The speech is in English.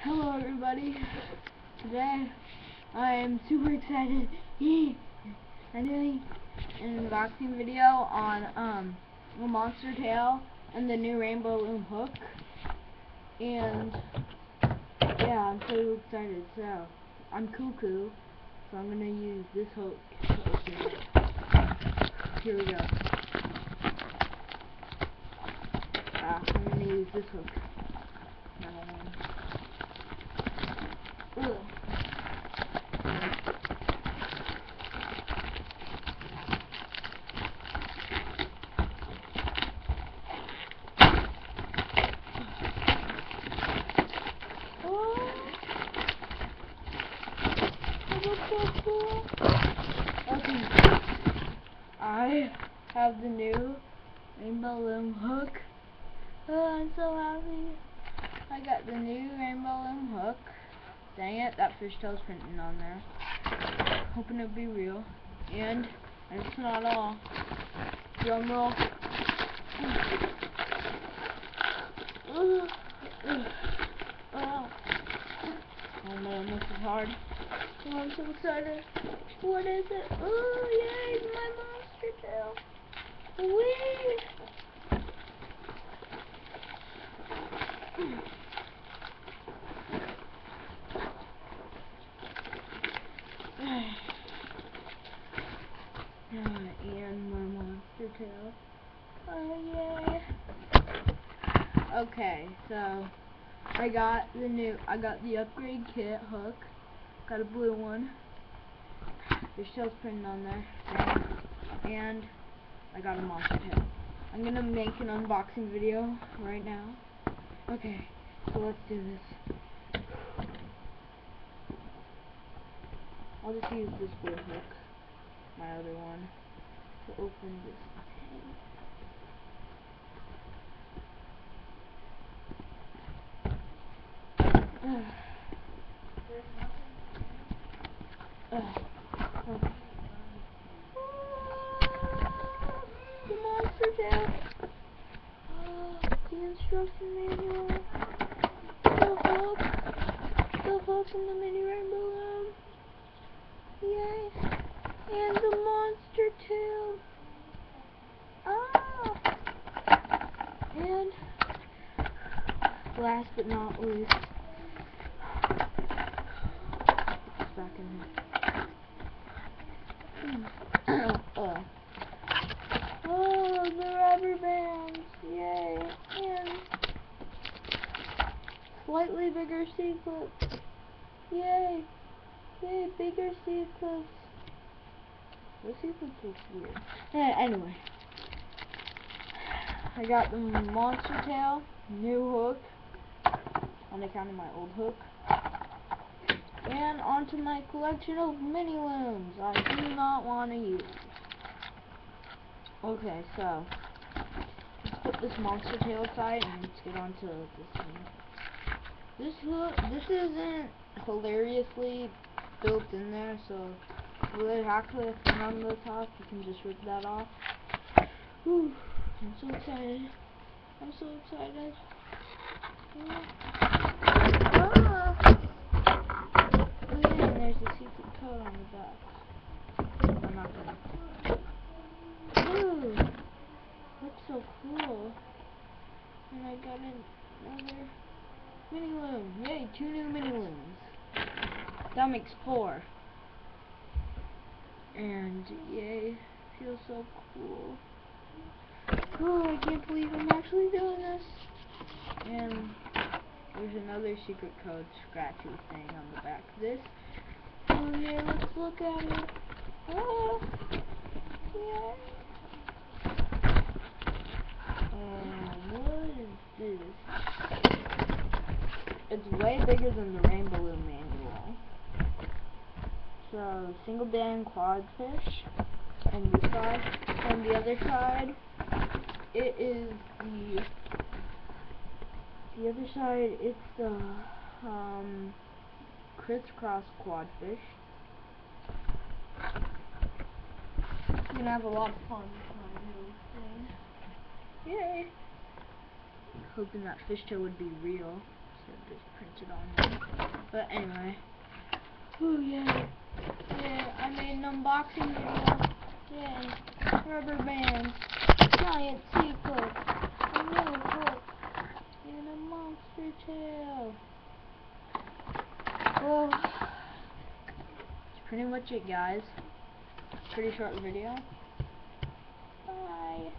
Hello everybody. Today I am super excited. I'm doing an unboxing video on the Monster Tail and the new Rainbow Loom hook. And yeah, I'm so excited. So I'm cuckoo, so I'm gonna use this hook to open it. Here we go. I'm gonna use this hook. Ugh. So cool. Okay, I have the new Rainbow Loom hook. Oh, I'm so happy. I got the new Rainbow Loom hook. Dang it, that fishtail's printing on there. Hoping it'll be real. And it's not all. Drum roll. Oh man, this is hard. Oh, I'm so excited. What is it? Oh, yay, my monster tail. Whee! And my monster tail. Oh, yay. Okay, so I got the upgrade kit hook. Got a blue one. There's tails printed on there. And I got a monster tail. I'm gonna make an unboxing video right now. Okay, so let's do this. I'll just use this blue hook, my other one, to open this thing. The monster tail. The instruction manual. The hook and the mini rainbow loom. Yay! And the monster tail. And last but not least, it's back in here. Oh, the rubber bands. Yay! And slightly bigger seed clips. Yay! Yay, bigger seed clips. The seed clips looks weird. Anyway, I got the monster tail, new hook, on account of my old hook, and onto my collection of mini looms I do not want to use. Okay, so let's put this monster tail aside and let's get onto this thing. This isn't hilariously built in there, so with a hack the thing on the top, you can just rip that off. Whew, I'm so excited. I'm so excited. Oh yeah, and there's a secret code on the back. I'm not gonna. Ooh, looks so cool. And I got another mini loom. Yay, 2 new mini looms. That makes 4. And yay, feels so cool. Oh, I can't believe I'm actually doing this. And there's another secret code scratchy thing on the back of this. Oh yeah, let's look at it. Oh, yeah. What is this? It's way bigger than the Rainbow Loom manual. So, single band quadfish on this side. On the other side, it is the other side, it's the crisscross quadfish. I'm gonna have a lot of fun with my new thing. Yay! Hoping that fishtail would be real. just printed on there. But anyway. Oh yeah. Yeah, I made an unboxing video. Yay. Rubber bands. Giant secret. A little book. And a monster tail. Well, that's pretty much it, guys. Pretty short video. Bye.